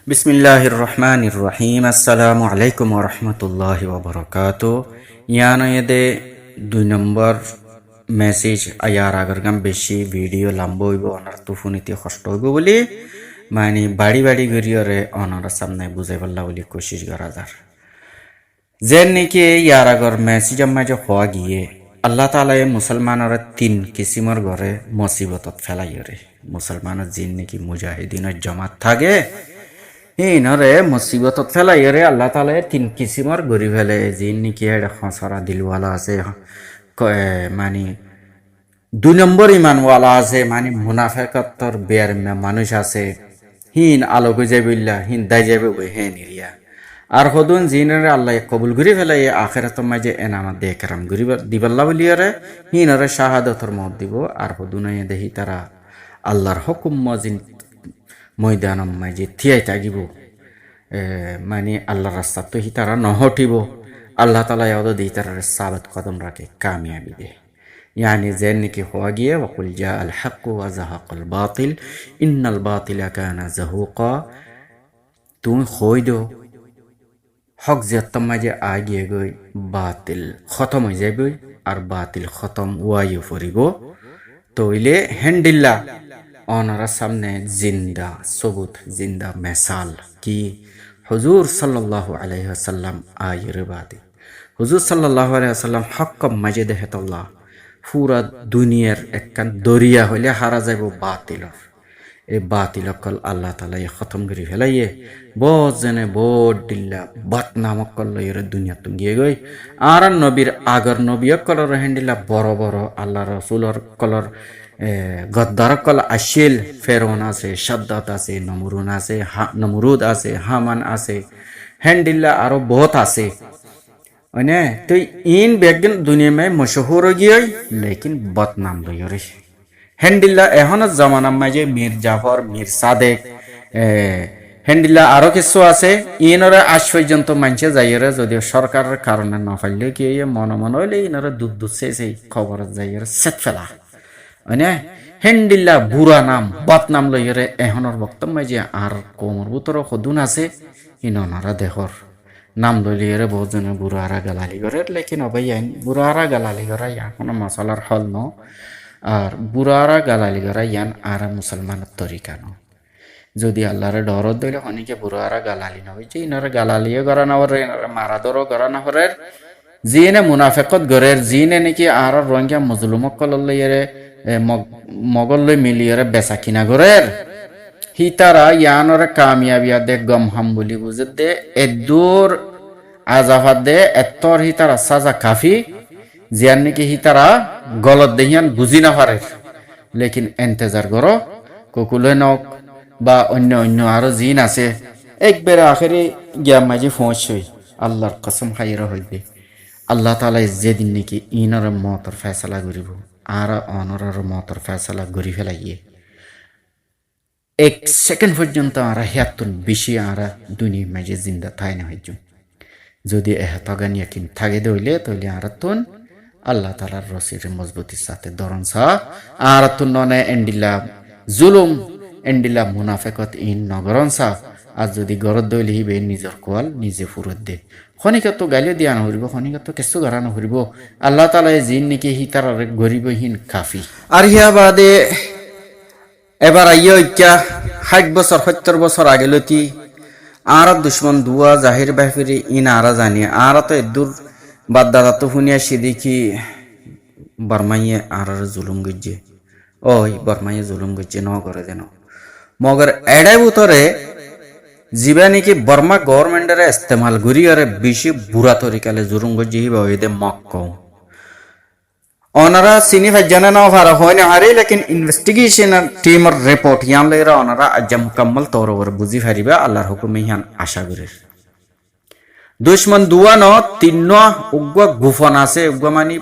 বিসমিল্লাহির রহমানির রহিম। আসসালামু আলাইকুম ওরহমতুল্লাহি ওবরকাতু। ইয়ানয়েদে 2 নম্বর মেসেজ আয়ার আগারগাম বেশি ভিডিও লম্ব হইব অনার তুফুনিতে কষ্ট হইব বলি মানে বাড়ি বাড়ি গড়িয়রে অনার সামনে বুঝাই পারলা বলি কোশিশ করা যার যেন নাকি ইয়ার আগর মেসেজ মাঝে হওয়া গিয়ে আল্লাহ তালায় মুসলমানের 3 কিসিমর ঘরে মুসিবতত ফেলাইরে। মুসলমানের জিন নাকি মুজাহিদিনের জমাত থাকে ইনরে মুসিবতত ফেলাইরে আল্লাহ তালায় 3 কিসিমর গড়ি ফেলে। জিন নাকি খসরা দিলওয়ালা আছে, মানে 2 নম্বর ইমানওয়ালা আছে, মানে মুনাফেকতর বের মানুষ আছে। হিন আলো গুজাই বললা হিন দাই যাবে ওই হে নিরিয়া আর হদুন জিনের আল্লাহ কবুল ঘুরি ফেলাই আখেরাতর মাঝে এনামাত দেখরাম ঘুরি দিবাল্লা বলিয়ারে হিনরে শাহাদতর মত দিব। আর হদুন দেখি তারা আল্লাহর হুকুম মজিন ময়দানম মাঝে থিয়াই থাকিব, মানে আল্লাহর রাস্তা তো হি তারা নহটিব। আল্লাহ তালা ইয়াদ দিই তারা সাবাত কদম রাখে কামিয়াবি দে। يعني زين نكي خواجيه وقل جاء الحق وزهق الباطل إن الباطل كان زهوقا তুমি খই দো হক যেতম মাঝে আগিয়ে গই বাতিল খতম হয়ে যাবে আর বাতিল খতম ওয়াইও ফরিব তইলে হ্যান্ডিল্লা অনারা সামনে জিন্দা সবুত জিন্দা মেসাল কি হুজুর সাল্লাল্লাহু আলাইহি ওয়াসাল্লাম আয়ের বাদে হুজুর সাল্লাল্লাহু আলাইহি ওয়াসাল্লাম হক্কম মাঝে দেহতল্লাহ পুরা দুনিয়ার একখান দরিয়া হইলে হারা যাব বাতিলর। এই বাতিলকল আল্লাহ তালাই খতম করে ফেলাইয়ে বহুত জনে বহুত দিল্লা বাত নামক লইয়ের দুনিয়া তুম গিয়ে গই। আর নবীর আগর নবীয় কলর হেন্ডিল্লা বড় বড় আল্লাহ রসুলর কলর গদ্দার কল আসিল ফেরোন আছে, সাদ্দাত আছে, নমরুদ আছে, হামান আছে, হেন্ডিল্লা আরো বহুত আছে। तो इन बेगन दुनिया में मशहूर हो गई लेकिन बदनाम लई रे हेंडिल्ला एहन जमाना माजे मीर जाफर मीर सादेक हेंडिल्ला आरो किसु আছে ইনরে আজ পর্যন্ত মানছে যাইরে যদি সরকারের কারণে না ফাইলে কি মন মন হইলে ইনরে দুধ দুধ সেই খবর যাইরে সেট ফেলা মানে হেন্ডিল্লা বুড়া নাম বদনাম লইরে এহনর বক্তব্য মাঝে আর কোমর ভিতর খদুন আছে ইননারা দেখর নাম লইলে বহুত জনে বুড়ারা গালালি করে লেকিন অবাই আইন বুড়ারা গালালি করা ইয়ান কোনো মশলার হল ন আর বুড়ারা গালালি করা ইয়ান আর মুসলমানের তরিকা ন। যদি আল্লাহর ডরত দিলে অনেকে বুড়ারা গালালি নয় যে ইনারা গালালিও করা না হরে ইনারা মারাদরও করা না হরে জিনে মুনাফেকত গরের জিনে নাকি আর রঙিয়া মজলুমক কললে মগল লই মিলিয়ে বেচা কিনা গরের হিতারা ইয়ানরে কামিয়াবিয়া দে গম হাম বলি বুঝে দে এদুর আজাফাত দে এতর হিতারা সাজা কাফি জিয়ান নাকি হিতারা গলত দেহিয়ান বুঝি না পারে লেকিন এন্তেজার করো কুকুলে নক বা অন্য অন্য আরো জিন আছে একবারে আখেরে গিয়া মাঝে পৌঁছই আল্লাহর কসম খাইরা হইবে আল্লাহ তাআলা যেদিন নাকি ইনার মতর ফয়সালা করিব আর অনরের মতর ফয়সালা করি ফেলাইয়ে 1 সেকেন্ড পর্যন্ত আরা হেয়াতুন বেশি আরা দুনিয়া মাঝে জিন্দা থাই না হইজু যদি এহতাগান ইয়াকিন থাকে দইলে তইলে আরাতুন আল্লাহ তাআলার রসির মজবুতির সাথে দরন সা আরাতুন ননে এন্ডিলা জুলুম এন্ডিলা মুনাফিকত ইন নগরন সা আর যদি গরদ দইলে হিবে নিজর কোয়াল নিজে ফুরত দে খনিকা তো গালিও দিয়া না হরিব খনিকা তো কিছু গারা না হরিব আল্লাহ তাআলা জিন নাকি হিতার গরিবহীন কাফি আর হিয়া বাদে এবার আইয়া 60 বছর 70 বছর আগে লতি আর দুশ্মন দুয়া জাহির বাহিরি ইন আরা জানি আর তো এদুর বাদদাদা তো শুনিয়া সিদিকি বর্মাইয়ে আর জুলুম গজ্জে ওই বর্মাইয়ে জুলুম গজ্জে ন করে যেন মগর এড়াই বুতরে জিবা নাকি বর্মা গভর্নমেন্টের ইস্তেমাল করি আর বেশি বুড়া তরিকালে জুলুম গজ্জে হিবা হইদে মক্ক ओनरा सिनी फजना ना फारा होने आ रही लेकिन इन्वेस्टिगेशन टीम रिपोर्ट यान ले रहा ओनरा अज मुकम्मल तौर पर बुझी फरीबा अल्लाहर हुक्म यान आशा करे दुश्मन दुआ न तीनो उग्वा गुफन আছে उग्वा मानी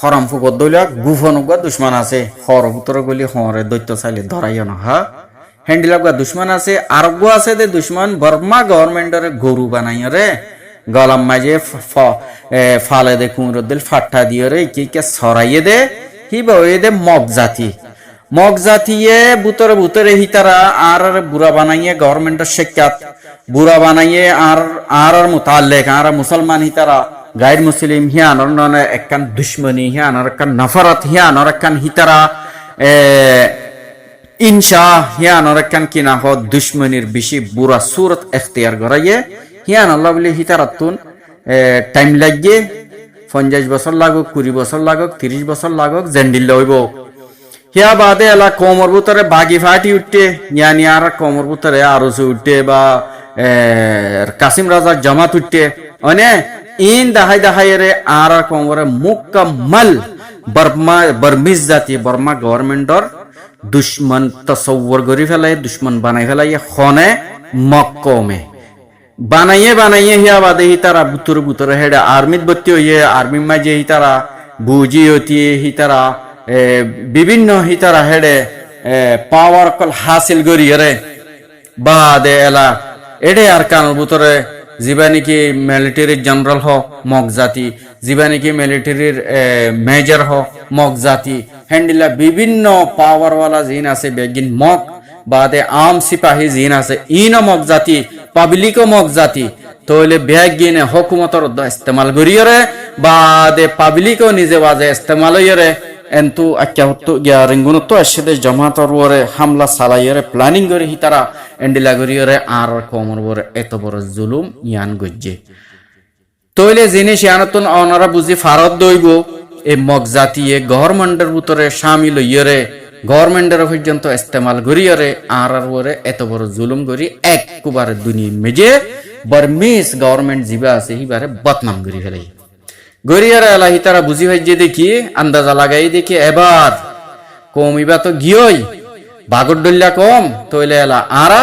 हराम फुगद দইলা गुफन उग्वा दुश्मन আছে हर उतर गली हरे दैत्य চাইলে ধরাইও না হা হ্যান্ডেলগা दुश्मन আছে আর উগ্वा আছে দে दुश्मन বর্মা গভর্নমেন্টের গরু বানাইয় রে গলাম মাঝে ফালে দে কুমরোদ্দিল ফাট্টা দিয়ে রে কি কে সরাইয়ে দে হিবা ওই দে মগ জাতি মগ জাতিয়ে বুতরে বুতরে হিতারা আর বুড়া বানাইয়ে গভর্নমেন্টের শিক্ষাত বুড়া বানাইয়ে আর মুতাল্লেক আর মুসলমান হিতারা গাইর মুসলিম হিয়ানর ননে একখান দুশ্মনী হিয়ানর একখান নফরত হিয়ানর একখান হিতারা ইনশা হিয়ানর একখান কিনা হ দুশ্মনীর বেশি বুড়া সুরত এখতিয়ার করাইয়ে হিয়ান আল্লাহ বলি হিতারাতুন টাইম লাগিয়ে 50 বছর লাগুক 20 বছর লাগুক 30 বছর লাগুক জেন্ডিল হইব হিয়া বাদে এলা কোমর ভিতরে বাগি ফাটি উঠতে ইয়ানি আর কোমর ভিতরে আরো উঠতে বা কাসিম রাজার জামাত উঠতে অনে ইন দাহাই রে আর কোমরে মুকাম্মাল বর্মিজ জাতি বর্মা গভর্নমেন্টর দুশ্মন তসব্বর করি ফেলাই দুশ্মন বানাই ফেলাই খনে মক্কমে বানাইয়ে হিয়া বাদে হিতারা বুতরে হেডে আর্মিত ভর্তি হইয়ে আর্মি মাঝে হিতারা বুঝি হতি হিতারা বিভিন্ন হিতারা হেডে পাওয়ার কল হাসিল করি রে বাদে এলা এডে আর কানুর ভিতরে যিবা নাকি মিলিটারির জেনারেল হ মগ জাতি যিবা নাকি মিলিটারির মেজর হ মগ জাতি হ্যান্ডিলা বিভিন্ন পাওয়ারওয়ালা জিন আছে বেগিন মগ বাদে আম সিপাহী জিন আছে ইন মগ জাতি পাবলিকও মগ জাতি তইলে বেগিনে হুকুমতর ইস্তেমাল করিয়রে বাদে পাবলিকও নিজে বাজে ইস্তেমাল হইরে এন্তু আক্কা হতো গিয়া রেঙ্গুনতো আসলে জামাতর ওরে হামলা চালাইরে প্ল্যানিং করে হিতারা এন্ডিলা করিয়রে আর কমর বরে এত বড় জুলুম ইয়ান গজ্জে তইলে জিনিস ইয়ানতুন অনারা বুঝি ফারত দইব এই মগ জাতিয়ে গভর্নমেন্টের ভিতরে শামিল হইরে গভর্নমেন্টের পর্যন্ত ইস্তেমাল করিয়রে আর ওরে এত বড় জুলুম করি একবারে দুনিয়া মেজে বর্মিস গভর্নমেন্ট জিবা আছে হিবারে বদনাম করি ফেলাই গরিয়ার এলা হিতারা বুঝি হয় যে দেখি আন্দাজা লাগাই দেখি এবার কমিবা তো গিয়ই বাগর ডল্লা কম তইলে এলা আরা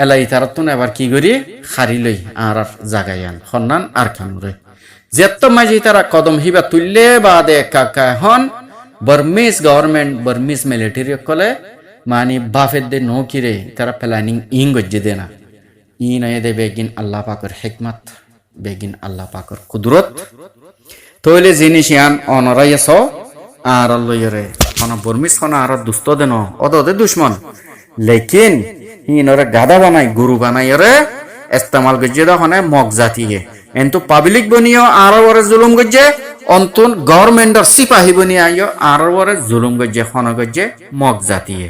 এলা হিতারা তো এবার কি করি খারি লই আর জাগাই আন খন্নান আর খানুরে যেত মাঝে হিতারা কদম হিবা তুললে বাদে কাকা হন বর্মিস গভর্নমেন্ট বর্মিস মিলিটারি কলে মানে বাফের দে নকিরে তারা প্ল্যানিং ইং গজ্জে দে না ই নয় দে বেগিন আল্লাহ পাকর হিকমত বেগিন আল্লাহ পাকর কুদরত তইলে জিনিস ইয়ান অনরাই আস আর লইরে মানে বর্মিস খন আর দুস্ত দেন অদে দুশ্মন লেকিন ইনরে গাদা বানাই গুরু বানাই রে ইস্তেমাল গজ্জে দখনে মগ জাতিয়ে এন্তু পাবলিক বনিও আর ওরে জুলুম গজ্জে অন্তন গভর্নমেন্টর সিপাহী বনিয়ে আইও আর ওরে জুলুম গজ্জে খন গজ্জে মগ জাতিয়ে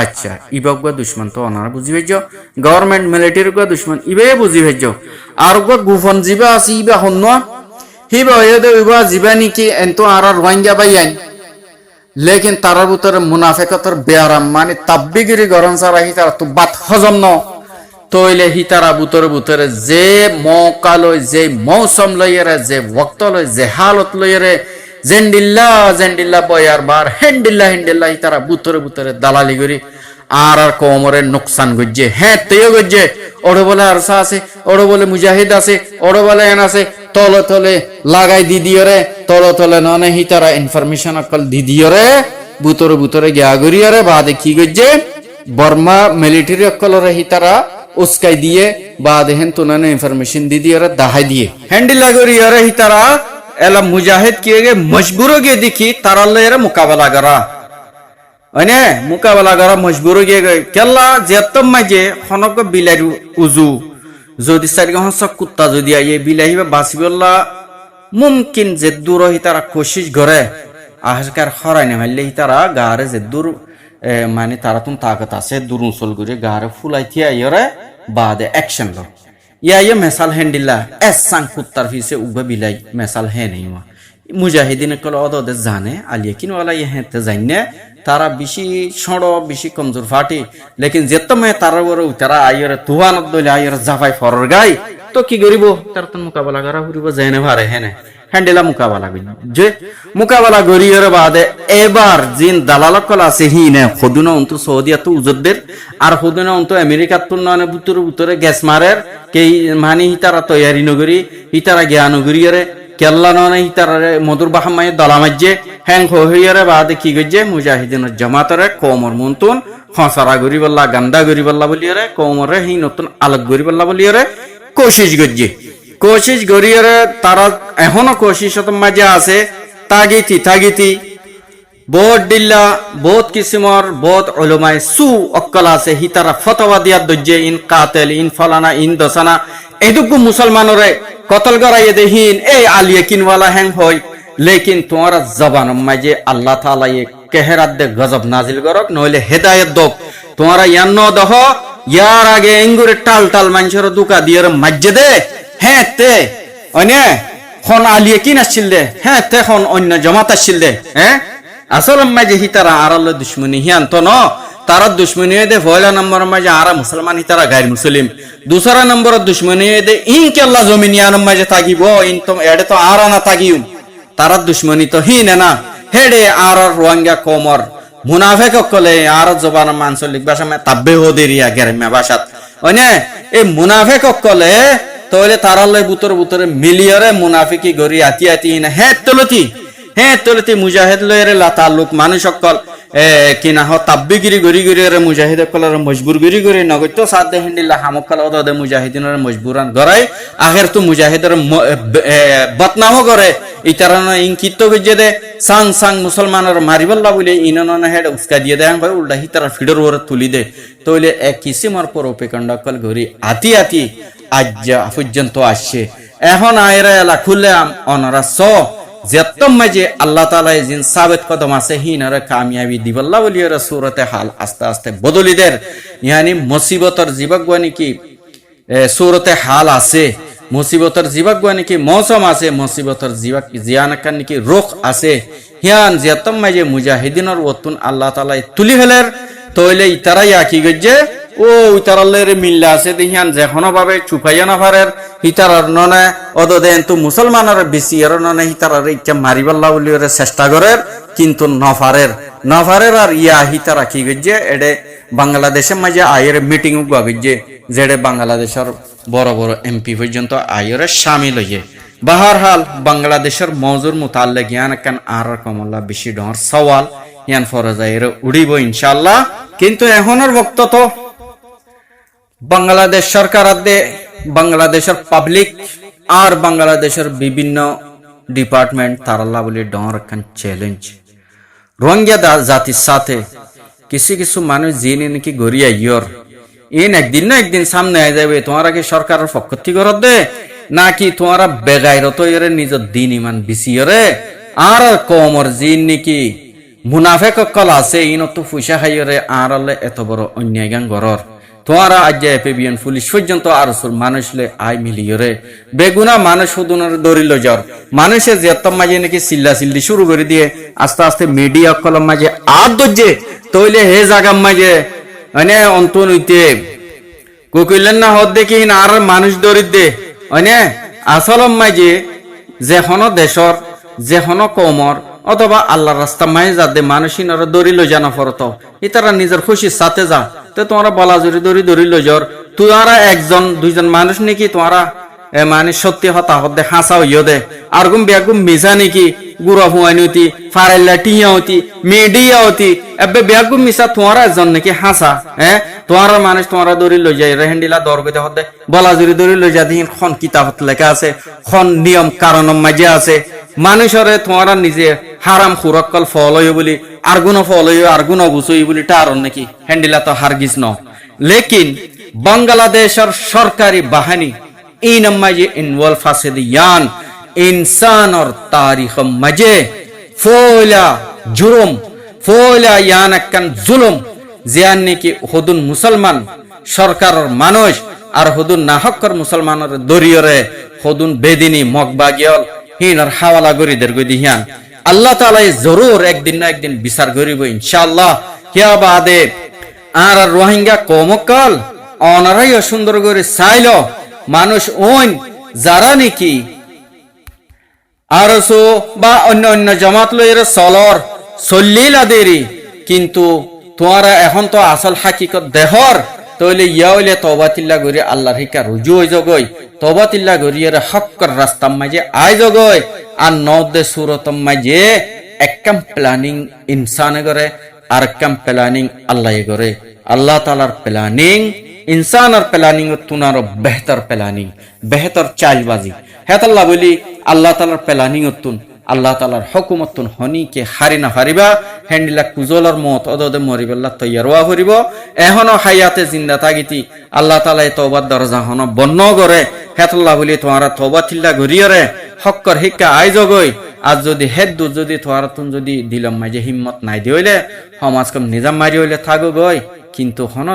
আচ্ছা ইবগা দুশ্মন তো অনারা বুঝি ভেজ গভর্নমেন্ট মিলিটারি গা দুশ্মন ইবে বুঝি ভেজ আর গো গুফন জিবা আছে ইবা হন্ন হিবা হইদে ইবা জিবা নিকি এন্তু আর রোহিঙ্গা বাইয়ান লেকিন তারার ভিতরে মুনাফিকতর বেয়ারাম মানে তাব্বিগিরি গরম সারাহি তারা তো বাত হজম ন তইলে হিতারা ভিতরে যে মৌকা লই যে মৌসম লইরে যে ওয়াক্ত লই যে হালত লইরে জেন্ডিল্লা বয়ার বার হেন্ডিল্লা হিতারা ভিতরে দালালি করি আর কোমরে নোকসান গজ্জে হ্যাঁ তেও গজ্জে ওড়ো বলে আরসা আছে ওড়ো বলে মুজাহিদ আছে ওড়ো বলে এন আছে তলে লাগাই দিদিওরে তলে ননে হিতারা ইনফরমেশন অকল দিদিওরে ভিতরে গিয়া গরিয়রে বাদে কি গজ্জে বর্মা মিলিটারি অকলরে হিতারা উস্কাই দিয়ে বাদে হেন তুনানে ইনফরমেশন দিদিওরে দাহাই দিয়ে হ্যান্ডিলা গরিয়রে হিতারা এলা মুজাহিদ কিয়ে গে মজবুর গে দেখি তারাল্লেরে মুকাবেলা করা অনে মুকাবেলা করা মজবুর গে কেল্লা যেতম মাঝে খনক বিলাইর উজু যদি সারিগা হস কুত্তা যদি আইয়ে বিলাইবা বাসিবল্লা মুমকিন যে দূর হিতারা কোশিশ করে আহকার খরাইনে মারলে হিতারা গারে যে দূর মানে তারা তুন তাকত আছে দূর উসল করে গারে ফুলাই থিয়া ইয়রে বাদে অ্যাকশন লো ইয়া মেসাল হ্যান্ডিল্লা এসাং কুত্তার ফিসে উবে বিলাই মেসাল হে নেই মুজাহিদিন কল অদে জানে আলিয়া কিনওয়ালা ইয়ে হেতে জানে তারা বেশি সড় বেশি কমজোর ফাটি লেকিন যেতমে তারা বড় তারা আইরে তুহানত দলে আইরে জাফাই ফরর গাই তো কি করিব তার তো মোকাবেলা করা করিব জানে ভারে হেনে হ্যান্ডিলা মোকাবেলা করি যে মোকাবেলা করিয়র বাদে এবার জিন দালালক কল আছে হি নে খুদুনা অন্ত সৌদিয়া তো উজদ্দের আর খুদুনা অন্ত আমেরিকাত তো ননে ভিতরে গ্যাস মারের কে মানি হিতারা তৈয়ারি নগরী হিতারা জ্ঞান নগরীরে কেল্লা ননে হিতারে মধুর বাহামায় দলামাজ্জে হ্যাং হইয়ারে বাদে কি গজ্জে মুজাহিদিনের জামাতরে কোমর মুনতুন খসরা গরি বল্লা গান্দা গরি বল্লা বলিয়ারে কোমরে হি নতুন আলোক গরি বল্লা বলিয়ারে কোশিশ গরিয়ারে তারা এখনো কোশিশত মাঝে আছে তাগিতি বহুত দিল্লা বহুত কিসিমর বহুত উলামায়ে সু অক্কল আছে হিতারা ফতোয়া দিয়া দজ্জে ইন কাতেল ইন ফলানা ইন দসানা এদুকু মুসলমানরে কতল গরাইয়ে দেহিন এই আলিয়ে কিনওয়ালা হ্যাং হয় লেকিন তোমার জবান মাঝে আল্লাহ তাআলা এ কেহরাত দে গজব নাজিল করক নইলে হেদায়েত দক তোমারা ইয়ান্ন দহ ইয়ার আগে এঙ্গুরে টাল টাল মানুষের দুকা দিয়ে মাজ্জে দে হ্যাঁ তে অনে খন আলিয়ে কিন আসছিল দে হ্যাঁ তে খন অন্য জমাত আসছিল দে হ্যাঁ আসল মাঝে হিতারা আরাল দুশ্মনী হিয়ান তো ন তারা দুশ্মনী দে পয়লা নম্বর মাঝে আরা মুসলমান হিতারা গায়ের মুসলিম दूसरा नंबर दुश्मनी दे इनके अल्लाह जमीनियान माजे तागिब इन तो एडे तो आरा ना तागिम तारा दुश्मनी तो ही ना हेडे आरा रोहिंग्या कोमर मुनाफिक कले आरा जबान मानसलिक भाषा में तब्बे हो देरिया गेरम्या भाषात अने ए मुनाफिक कले तोले ताराले बुतर बुतर मिलियरे मुनाफिकी गरी आती आती न हे तलती मुजाहिद लयरे ला ताल्लुक मानुष कल কিনা হ তাব্বিগিরি গরি গরি রে মুজাহিদ কলর মজবুর গরি গরি নগত সাদ দে হিন্দিল্লা হামকল ওদ দে মুজাহিদিনের মজবুরান গরাই আখের তো মুজাহিদের বদনাম করে ইতারান ইনকিত গজে দে সাং সাং মুসলমানের মারিবল্লা বলে ইনন হেড উস্কা দিয়ে দেন ভাই উল্টা হিতারা ফিডর ওর তুলি দে তইলে এক কিসিমর পরোপেকাণ্ড কল গরি আতি আতি আজ্জা পর্যন্ত আসছে এখন আয়রা এলা খুলে অনরা স যেতম মাঝে আল্লাহ তাআলা জিন সাবিত কদম আছে হিনারে কামিয়াবি দিবল্লা বলিয়ে সূরতে হাল আস্তে আস্তে বদলিদের ইয়ানি মুসিবতর জীবগওয়ানি কি সূরতে হাল আছে মুসিবতর জীবগওয়ানি কি মৌসুম আছে মুসিবতর জীবক জিয়ানকান কি রোখ আছে হিয়ান যেতম মাঝে মুজাহিদিনের ওতুন আল্লাহ তাআলা তুলি ফেলের তইলে ইতারাই আকি গজে ও ইতারালের মিল্লা আছে দেহিয়ান যেখনো ভাবে চুপাইয়া না পারের হিতারার ননে অদদেন তো মুসলমানের বেশি এর ননে হিতারার ইচ্ছা মারিবাল্লা বলিরে চেষ্টা করে কিন্তু নফারের আর ইয়া হিতারা কি গজে এডে বাংলাদেশের মাঝে আয়ের মিটিং গজে যেডে বাংলাদেশের বড় বড় এমপি পর্যন্ত আয়ের শামিল হয়ে বাহারহাল বাংলাদেশের মৌজুর মুতাল্লিক ইয়ান কান আর কমলা বেশি ডর সওয়াল ইয়ান ফরজায়ের উড়িব ইনশাআল্লাহ কিন্তু এখনের বক্ত তো বাংলাদেশ সরকার আদে বাংলাদেশের পাবলিক আর বাংলাদেশের বিভিন্ন ডিপার্টমেন্ট তারাল্লা বলে ডর কান চ্যালেঞ্জ রোহিঙ্গা জাতির সাথে কিছু মানুষ জিনে নাকি গড়িয়া ইয়র ইন একদিন না একদিন সামনে আই যাবে তোমারা কি সরকারের পক্ষ থেকে দে নাকি তোমারা বেগাইরত এর নিজের দিন ইমান বিসিয়রে আর কমর জিন নাকি মুনাফেক কল আছে ইন তো পয়সা খাইরে আর এত বড় অন্যায় গান গরর তোমারা আজ এপিবিএন পুলিশ পর্যন্ত আর মানুষলে আই মিলিয়রে বেগুনা মানুষ হুদুনের দরিল জ্বর মানুষের যেতম মাঝে নাকি চিল্লা চিল্লি শুরু করে দিয়ে আস্তে আস্তে মিডিয়া কলম মাঝে আর দজ্জে তইলে হে জাগাম মাঝে মানে অন্তন হইতে কুকিলেন না হদ দেখি আর মানুষ দরিদ দে মানে আসলম মাঝে যেখনো দেশর যেখনো কমর অথবা আল্লাহর রাস্তা মাঝে যাতে মানুষিনরা দরিল জানা ফরত ইতারা নিজের খুশির সাথে যা তো তোমরা বলা জরি দরিল জ্বর তোরা একজন দুইজন মানুষ নাকি তোমরা মানে সত্যি হতা হতে হাসা হইয় দে আর গুম বেগুম মিশা নাকি গুড়া হুয়ানি ফারাইল্লা টিয়া হতি মেডিয়া হতি এবে বেগুম মিশা তোমরা একজন নাকি হাসা তোমরা মানুষ তোমরা দরি লই যায় রেহেন্ডিলা দরগতে হতে বলা জরি দরি লই যা দিন খন কিতাবত লেখা আছে খন নিয়ম কারণ মাঝে আছে মানুষরে তোমরা নিজে হারাম খুরকল ফলয় বলি আরগুন ফলয় আরগুন গুছই বলি তার নাকি হ্যান্ডিলা তো হারগিজ ন লেকিন বাংলাদেশের সরকারি বাহিনী این مجھے انوال فاسدیان انسان اور تاریخ مجھے فولا جرم فولا یانکن ظلم زیاننے کی خودن مسلمان সরকার মানুষ আর হুদুন নাহকর মুসলমানের দরিয়রে হুদুন বেদিনী মগবাগিয়ল হিনার হাওয়ালা গরিদের গদি হিয়ান আল্লাহ তাআলা জরুর একদিন না একদিন বিচার করিব ইনশাআল্লাহ কিয়া বাদে আর রোহিঙ্গা কমকল অনারাই সুন্দর করে চাইলো মানুষ ওন যারা নাকি আরসো বা অন্য অন্য জামাত লইরে চলর চল্লিলা দেরি কিন্তু তোমরা এখন তো আসল হাকিকত দেহর তইলে ইয়াওলে তওবাতিল্লাহ গরি আল্লাহর হিকা রুজু হই জগই তওবাতিল্লাহ গরি এর হক্কর রাস্তা মাঝে আই জগই আর নদে সুরতম মাঝে একদম প্ল্যানিং ইনসান করে আর একদম প্ল্যানিং আল্লাহ করে আল্লাহ তাআলার প্ল্যানিং इंसान और प्लानिंग तुनारो बेहतर प्लानिंग बेहतर चालबाजी है अल्लाह बोली अल्लाह तालार प्लानिंग तुन আল্লাহ তালার হকুমতুন হনিকে হারি না হারিবা হ্যান্ডিলা কুজলর মত অদদে মরিবেল্লা তৈয়ারোয়া হরিব এখনো হাইয়াতে জিন্দা তাগিতি আল্লাহ তালাই তওবার দরজা হন বন্ন করে হেতল্লা বলি তোমারা তওবা থিল্লা ঘুরিয়রে হক্কর হিক্কা আইজ গই আজ যদি হেদ্দু যদি তোমার তুন যদি দিলম মাঝে হিম্মত নাই দিইলে সমাজ কম নিজাম মারি হইলে থাকো গই কিন্তু হন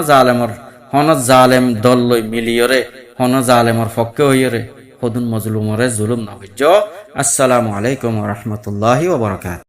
জালেম দল লই মিলিয়রে হন জালেমর পক্ষে হইয়রে হদুন মজলুমরে জুলুম না হইজ। আসসালামু আলাইকুম ওয়া রাহমাতুল্লাহি ওয়া বারাকাতুহু।